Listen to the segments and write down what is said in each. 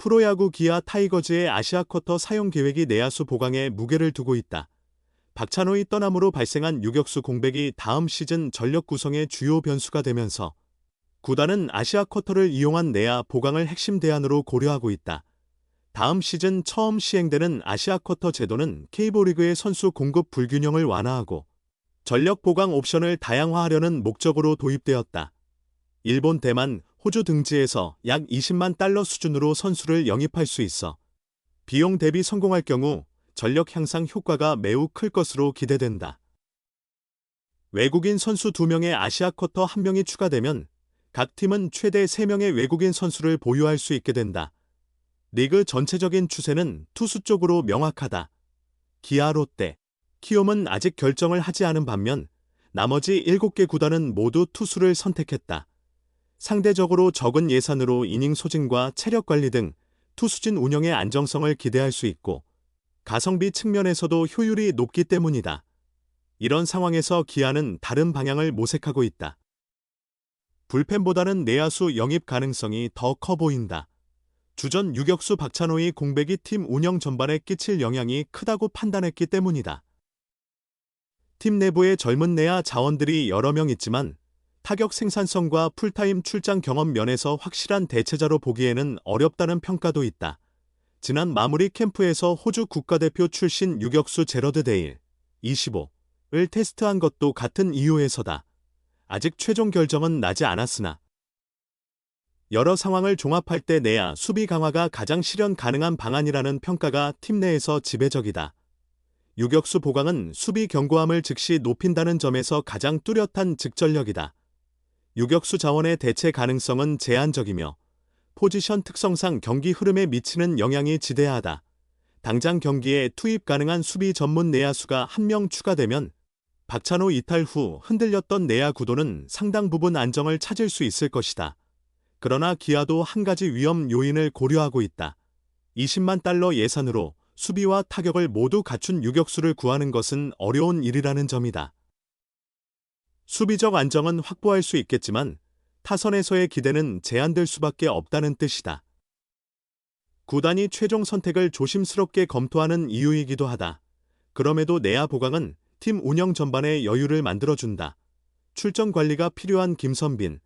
프로야구 기아 타이거즈의 아시아 쿼터 사용 계획이 내야수 보강에 무게를 두고 있다. 박찬호의 떠남으로 발생한 유격수 공백이 다음 시즌 전력 구성의 주요 변수가 되면서 구단은 아시아 쿼터를 이용한 내야 보강을 핵심 대안으로 고려하고 있다. 다음 시즌 처음 시행되는 아시아 쿼터 제도는 K리그의 선수 공급 불균형을 완화하고 전력 보강 옵션을 다양화하려는 목적으로 도입되었다. 일본, 대만, 호주 등지에서 약 20만 달러 수준으로 선수를 영입할 수 있어 비용 대비 성공할 경우 전력 향상 효과가 매우 클 것으로 기대된다. 외국인 선수 2명에 아시아 쿼터 1명이 추가되면 각 팀은 최대 3명의 외국인 선수를 보유할 수 있게 된다. 리그 전체적인 추세는 투수 쪽으로 명확하다. 기아, 롯데, 키움은 아직 결정을 하지 않은 반면 나머지 7개 구단은 모두 투수를 선택했다. 상대적으로 적은 예산으로 이닝 소진과 체력 관리 등 투수진 운영의 안정성을 기대할 수 있고 가성비 측면에서도 효율이 높기 때문이다. 이런 상황에서 기아는 다른 방향을 모색하고 있다. 불펜보다는 내야수 영입 가능성이 더 커 보인다. 주전 유격수 박찬호의 공백이 팀 운영 전반에 끼칠 영향이 크다고 판단했기 때문이다. 팀 내부에 젊은 내야 자원들이 여러 명 있지만 타격 생산성과 풀타임 출장 경험 면에서 확실한 대체자로 보기에는 어렵다는 평가도 있다. 지난 마무리 캠프에서 호주 국가대표 출신 유격수 제러드 데일, 25을 테스트한 것도 같은 이유에서다. 아직 최종 결정은 나지 않았으나 여러 상황을 종합할 때 내야 수비 강화가 가장 실현 가능한 방안이라는 평가가 팀 내에서 지배적이다. 유격수 보강은 수비 견고함을 즉시 높인다는 점에서 가장 뚜렷한 직전력이다. 유격수 자원의 대체 가능성은 제한적이며 포지션 특성상 경기 흐름에 미치는 영향이 지대하다. 당장 경기에 투입 가능한 수비 전문 내야수가 1명 추가되면 박찬호 이탈 후 흔들렸던 내야 구도는 상당 부분 안정을 찾을 수 있을 것이다. 그러나 기아도 한 가지 위험 요인을 고려하고 있다. 20만 달러 예산으로 수비와 타격을 모두 갖춘 유격수를 구하는 것은 어려운 일이라는 점이다. 수비적 안정은 확보할 수 있겠지만 타선에서의 기대는 제한될 수밖에 없다는 뜻이다. 구단이 최종 선택을 조심스럽게 검토하는 이유이기도 하다. 그럼에도 내야 보강은 팀 운영 전반에 여유를 만들어준다. 출전 관리가 필요한 김선빈,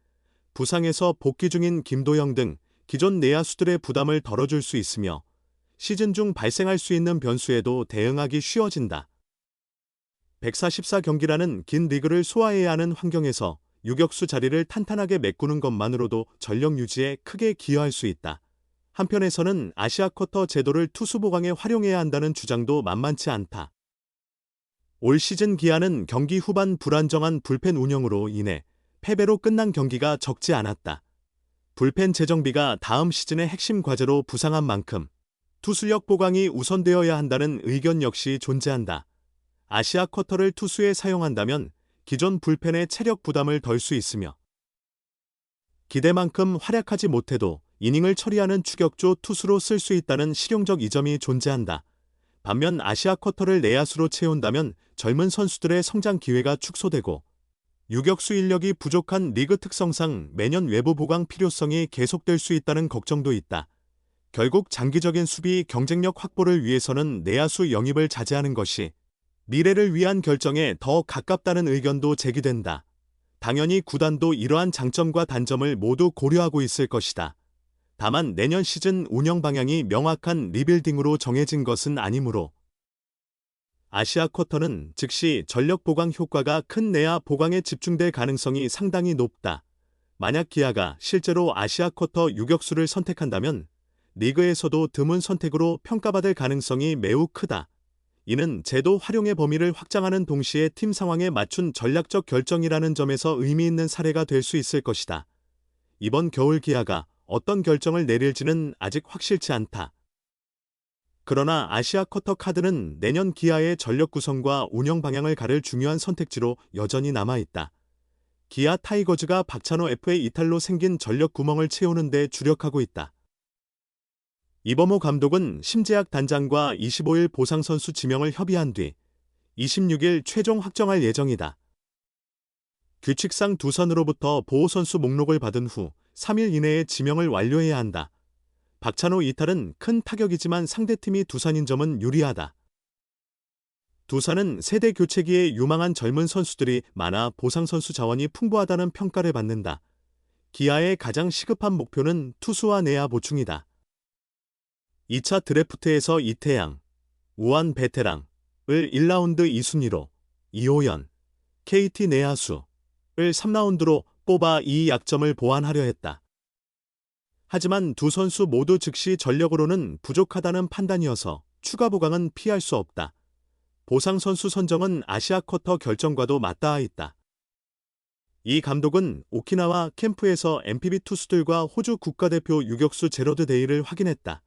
부상에서 복귀 중인 김도영 등 기존 내야수들의 부담을 덜어줄 수 있으며 시즌 중 발생할 수 있는 변수에도 대응하기 쉬워진다. 144경기라는 긴 리그를 소화해야 하는 환경에서 유격수 자리를 탄탄하게 메꾸는 것만으로도 전력 유지에 크게 기여할 수 있다. 한편에서는 아시아 쿼터 제도를 투수 보강에 활용해야 한다는 주장도 만만치 않다. 올 시즌 기아는 경기 후반 불안정한 불펜 운영으로 인해 패배로 끝난 경기가 적지 않았다. 불펜 재정비가 다음 시즌의 핵심 과제로 부상한 만큼 투수력 보강이 우선되어야 한다는 의견 역시 존재한다. 아시아 쿼터를 투수에 사용한다면 기존 불펜의 체력 부담을 덜 수 있으며 기대만큼 활약하지 못해도 이닝을 처리하는 추격조 투수로 쓸 수 있다는 실용적 이점이 존재한다. 반면 아시아 쿼터를 내야수로 채운다면 젊은 선수들의 성장 기회가 축소되고 유격수 인력이 부족한 리그 특성상 매년 외부 보강 필요성이 계속될 수 있다는 걱정도 있다. 결국 장기적인 수비 경쟁력 확보를 위해서는 내야수 영입을 자제하는 것이 미래를 위한 결정에 더 가깝다는 의견도 제기된다. 당연히 구단도 이러한 장점과 단점을 모두 고려하고 있을 것이다. 다만 내년 시즌 운영 방향이 명확한 리빌딩으로 정해진 것은 아니므로 아시아 쿼터는 즉시 전력 보강 효과가 큰 내야 보강에 집중될 가능성이 상당히 높다. 만약 기아가 실제로 아시아 쿼터 유격수를 선택한다면 리그에서도 드문 선택으로 평가받을 가능성이 매우 크다. 이는 제도 활용의 범위를 확장하는 동시에 팀 상황에 맞춘 전략적 결정이라는 점에서 의미 있는 사례가 될 수 있을 것이다. 이번 겨울 기아가 어떤 결정을 내릴지는 아직 확실치 않다. 그러나 아시아 쿼터 카드는 내년 기아의 전력 구성과 운영 방향을 가를 중요한 선택지로 여전히 남아있다. 기아 타이거즈가 박찬호 FA 이탈로 생긴 전력 구멍을 채우는 데 주력하고 있다. 이범호 감독은 심재학 단장과 25일 보상선수 지명을 협의한 뒤 26일 최종 확정할 예정이다. 규칙상 두산으로부터 보호선수 목록을 받은 후 3일 이내에 지명을 완료해야 한다. 박찬호 이탈은 큰 타격이지만 상대팀이 두산인 점은 유리하다. 두산은 세대 교체기에 유망한 젊은 선수들이 많아 보상선수 자원이 풍부하다는 평가를 받는다. 기아의 가장 시급한 목표는 투수와 내야 보충이다. 2차 드래프트에서 이태양, 우완 베테랑을 1라운드 2순위로, 이호연, KT 내야수를 3라운드로 뽑아 이 약점을 보완하려 했다. 하지만 두 선수 모두 즉시 전력으로는 부족하다는 판단이어서 추가 보강은 피할 수 없다. 보상 선수 선정은 아시아 쿼터 결정과도 맞닿아 있다. 이 감독은 오키나와 캠프에서 MPB 투수들과 호주 국가대표 유격수 제러드 데일을 확인했다.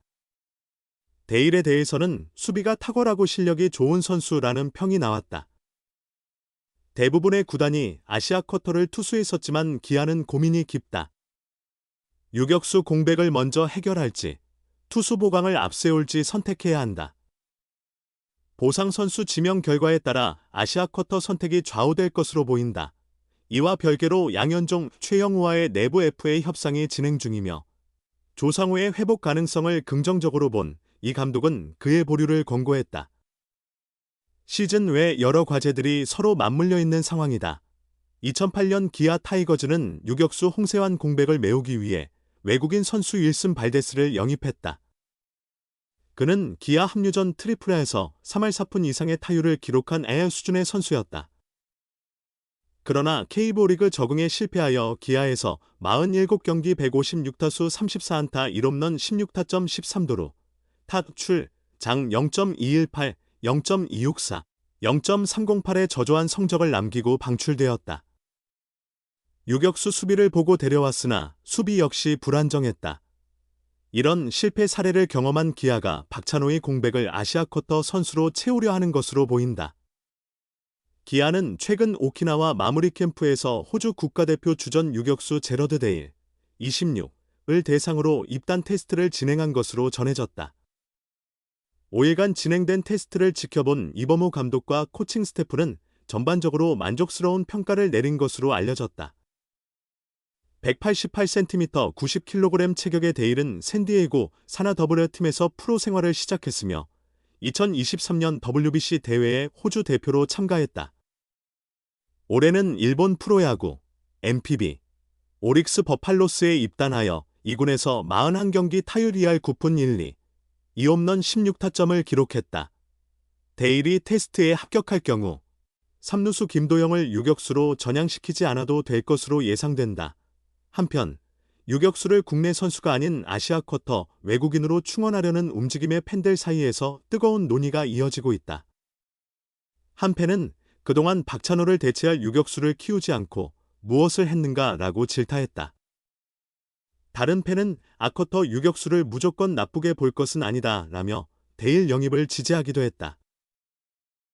데일에 대해서는 수비가 탁월하고 실력이 좋은 선수라는 평이 나왔다. 대부분의 구단이 아시아 쿼터를 투수했었지만 기아는 고민이 깊다. 유격수 공백을 먼저 해결할지, 투수 보강을 앞세울지 선택해야 한다. 보상 선수 지명 결과에 따라 아시아 쿼터 선택이 좌우될 것으로 보인다. 이와 별개로 양현종, 최영우와의 내부 FA 협상이 진행 중이며 조상우의 회복 가능성을 긍정적으로 본 이 감독은 그의 보류를 권고했다. 시즌 외 여러 과제들이 서로 맞물려 있는 상황이다. 2008년 기아 타이거즈는 유격수 홍세환 공백을 메우기 위해 외국인 선수 윌슨 발데스를 영입했다. 그는 기아 합류 전 트리플A에서 3할 4푼 이상의 타율을 기록한 AL 수준의 선수였다. 그러나 K리그 리그 적응에 실패하여 기아에서 47경기 156타수 34안타 1홈런 16타점 13도루, 타출, 장 0.218, 0.264, 0.308의 저조한 성적을 남기고 방출되었다. 유격수 수비를 보고 데려왔으나 수비 역시 불안정했다. 이런 실패 사례를 경험한 기아가 박찬호의 공백을 아시아 쿼터 선수로 채우려 하는 것으로 보인다. 기아는 최근 오키나와 마무리 캠프에서 호주 국가대표 주전 유격수 제러드 데일, 26을 대상으로 입단 테스트를 진행한 것으로 전해졌다. 5일간 진행된 테스트를 지켜본 이범호 감독과 코칭 스태프는 전반적으로 만족스러운 평가를 내린 것으로 알려졌다. 188cm 90kg 체격의 데일은 샌디에이고 산하 더블A 팀에서 프로 생활을 시작했으며 2023년 WBC 대회에 호주 대표로 참가했다. 올해는 일본 프로야구, MPB, 오릭스 버팔로스에 입단하여 2군에서 41경기 타율 2할 9푼 1리, 2홈런 16타점을 기록했다. 데일이 테스트에 합격할 경우 3루수 김도영을 유격수로 전향시키지 않아도 될 것으로 예상된다. 한편 유격수를 국내 선수가 아닌 아시아 쿼터 외국인으로 충원하려는 움직임의 팬들 사이에서 뜨거운 논의가 이어지고 있다. 한 팬은 그동안 박찬호를 대체할 유격수를 키우지 않고 무엇을 했는가라고 질타했다. 다른 팬은 아쿼터 유격수를 무조건 나쁘게 볼 것은 아니다 라며 데일 영입을 지지하기도 했다.